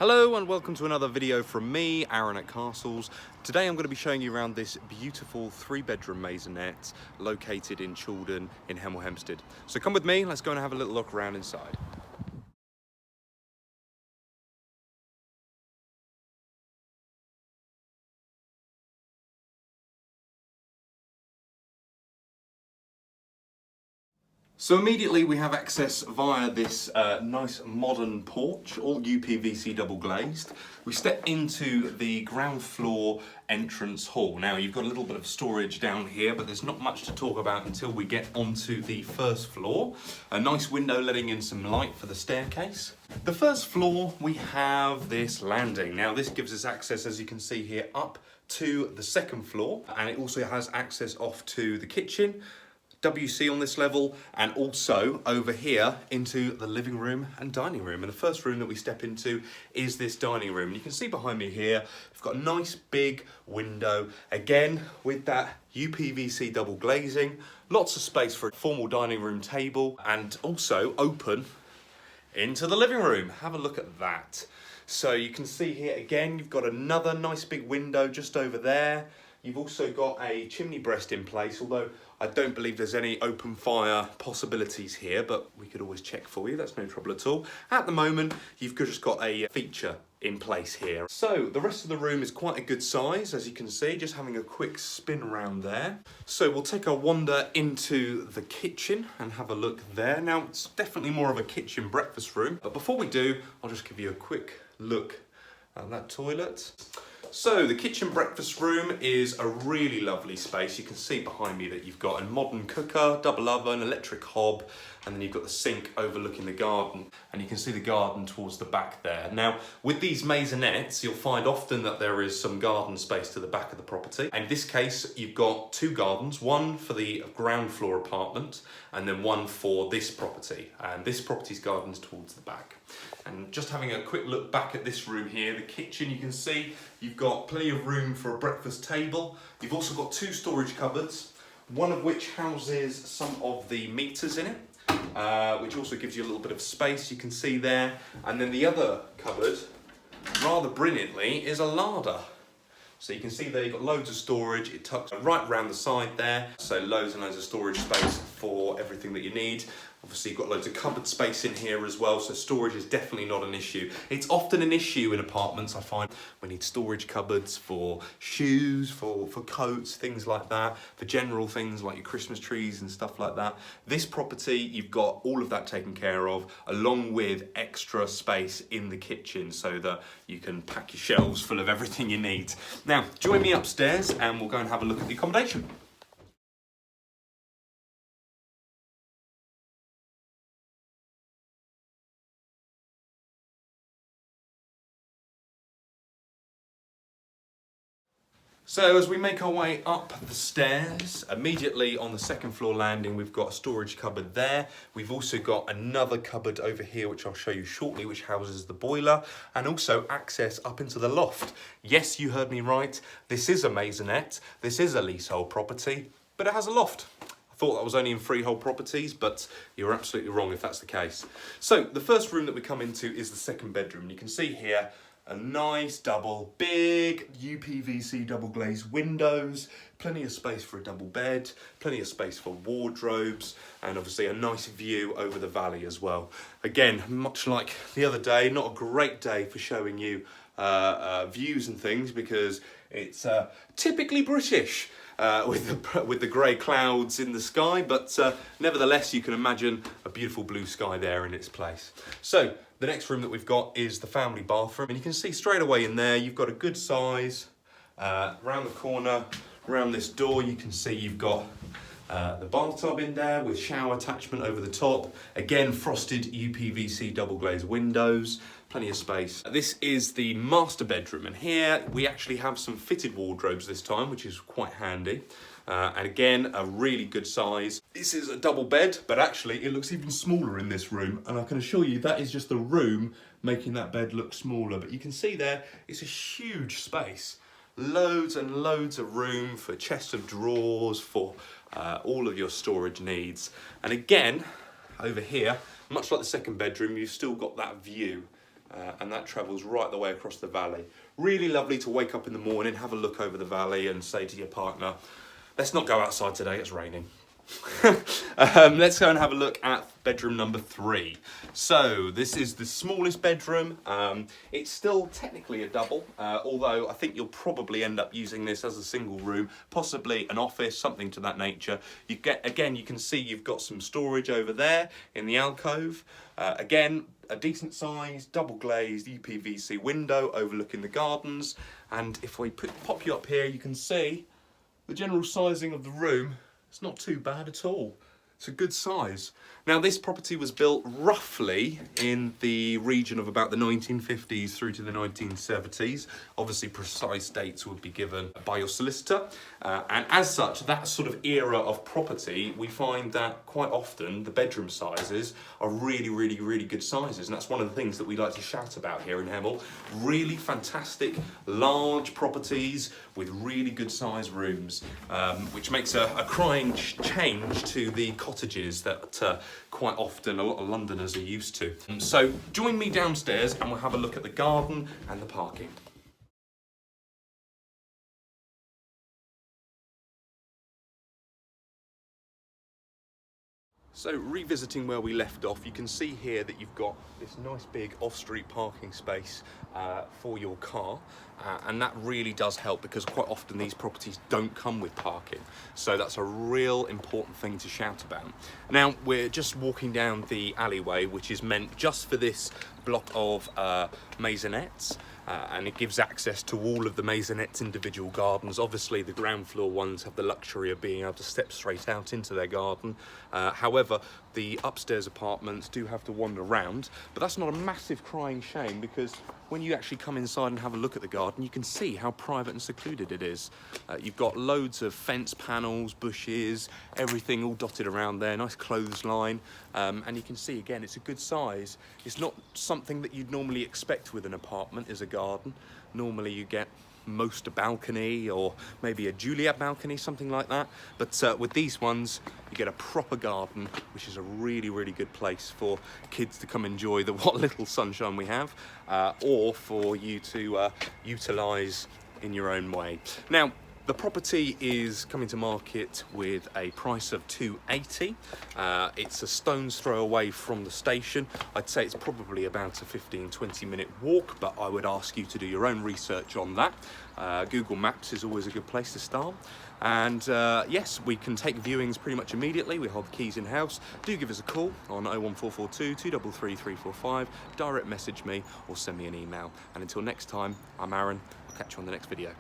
Hello and welcome to another video from me, Aaron at Castles. Today I'm going to be showing you around this beautiful 3-bedroom maisonette located in Chaulden in Hemel Hempstead. So come with me, let's go and have a little look around inside. So immediately we have access via this nice modern porch, all UPVC double glazed. We step into the ground floor entrance hall. Now you've got a little bit of storage down here, but there's not much to talk about until we get onto the first floor. A nice window letting in some light for the staircase. The first floor we have this landing. Now this gives us access, as you can see here, up to the second floor, and it also has access off to the kitchen, WC on this level, and also over here into the living room and dining room. And the first room that we step into is this dining room. And you can see behind me here, we've got a nice big window, again with that UPVC double glazing, lots of space for a formal dining room table, and also open into the living room. Have a look at that. So you can see here again, you've got another nice big window just over there. You've also got a chimney breast in place, although I don't believe there's any open fire possibilities here, but we could always check for you, that's no trouble at all. At the moment, you've just got a feature in place here. So the rest of the room is quite a good size, as you can see, just having a quick spin around there. So we'll take a wander into the kitchen and have a look there. Now, it's definitely more of a kitchen breakfast room, but before we do, I'll just give you a quick look at that toilet. So the kitchen breakfast room is a really lovely space. You can see behind me that you've got a modern cooker, double oven, electric hob, and then you've got the sink overlooking the garden, and you can see the garden towards the back there. Now, with these maisonettes, you'll find often that there is some garden space to the back of the property. And in this case, you've got two gardens, one for the ground floor apartment, and then one for this property. And this property's garden's towards the back. And just having a quick look back at this room here, the kitchen, you can see you've got plenty of room for a breakfast table. You've also got two storage cupboards, one of which houses some of the meters in it, which also gives you a little bit of space, you can see there. And then the other cupboard, rather brilliantly, is a larder. So you can see there you've got loads of storage. It tucks right around the side there. So loads and loads of storage space for everything that you need. Obviously you've got loads of cupboard space in here as well, so storage is definitely not an issue. It's often an issue in apartments, I find. We need storage cupboards for shoes, for coats, things like that, for general things like your Christmas trees and stuff like that. This property, you've got all of that taken care of, along with extra space in the kitchen so that you can pack your shelves full of everything you need. Now, join me upstairs and we'll go and have a look at the accommodation. So as we make our way up the stairs, immediately on the second floor landing, we've got a storage cupboard there. We've also got another cupboard over here, which I'll show you shortly, which houses the boiler, and also access up into the loft. Yes, you heard me right. This is a maisonette. This is a leasehold property, but it has a loft. I thought that was only in freehold properties, but you're absolutely wrong if that's the case. So the first room that we come into is the second bedroom. You can see here, a nice double, big UPVC double glazed windows, plenty of space for a double bed, plenty of space for wardrobes, and obviously a nice view over the valley as well. Again, much like the other day, not a great day for showing you views and things because it's typically British. With the grey clouds in the sky, but nevertheless you can imagine a beautiful blue sky there in its place. So the next room that we've got is the family bathroom, and you can see straight away in there you've got a good size. Around the corner, around this door, you can see you've got the bathtub in there with shower attachment over the top. Again, frosted UPVC double glazed windows, plenty of space. This is the master bedroom, and here we actually have some fitted wardrobes this time, which is quite handy. And again, a really good size. This is a double bed, but actually it looks even smaller in this room, and I can assure you that is just the room making that bed look smaller. But you can see there, it's a huge space. Loads and loads of room for chest of drawers, for all of your storage needs. And again, over here, much like the second bedroom, you've still got that view and that travels right the way across the valley. Really lovely to wake up in the morning, have a look over the valley and say to your partner, let's not go outside today, it's raining. Let's go and have a look at bedroom number 3. So this is the smallest bedroom. It's still technically a double, although I think you'll probably end up using this as a single room, possibly an office, something to that nature. You can see you've got some storage over there in the alcove. Again, a decent size, double glazed UPVC window overlooking the gardens. And if we pop you up here, you can see the general sizing of the room. It's not too bad at all. It's a good size. Now, this property was built roughly in the region of about the 1950s through to the 1970s. Obviously, precise dates would be given by your solicitor. And as such, that sort of era of property, we find that quite often the bedroom sizes are really, really, really good sizes. And that's one of the things that we like to shout about here in Hemel. Really fantastic, large properties with really good size rooms, which makes a crying change to the cottages that quite often a lot of Londoners are used to. So join me downstairs and we'll have a look at the garden and the parking. So revisiting where we left off, you can see here that you've got this nice big off-street parking space for your car, and that really does help because quite often these properties don't come with parking. So that's a real important thing to shout about. Now we're just walking down the alleyway, which is meant just for this block of Maisonettes. And it gives access to all of the Maisonette's individual gardens. Obviously, the ground floor ones have the luxury of being able to step straight out into their garden. However, the upstairs apartments do have to wander around, but that's not a massive crying shame because when you actually come inside and have a look at the garden, you can see how private and secluded it is. You've got loads of fence panels, bushes, everything all dotted around there, nice clothesline, and you can see again, it's a good size. It's not something that you'd normally expect with an apartment is a garden. Normally you get most a balcony or maybe a Juliet balcony, something like that. But with these ones, you get a proper garden, which is a really, really good place for kids to come enjoy the what little sunshine we have, or for you to utilise in your own way. Now, the property is coming to market with a price of $280. It's a stone's throw away from the station. I'd say it's probably about a 15-20 minute walk, but I would ask you to do your own research on that. Google Maps is always a good place to start. And yes, we can take viewings pretty much immediately. We hold the keys in-house. Do give us a call on 01442 233 345, direct message me or send me an email. And until next time, I'm Aaron. I'll catch you on the next video.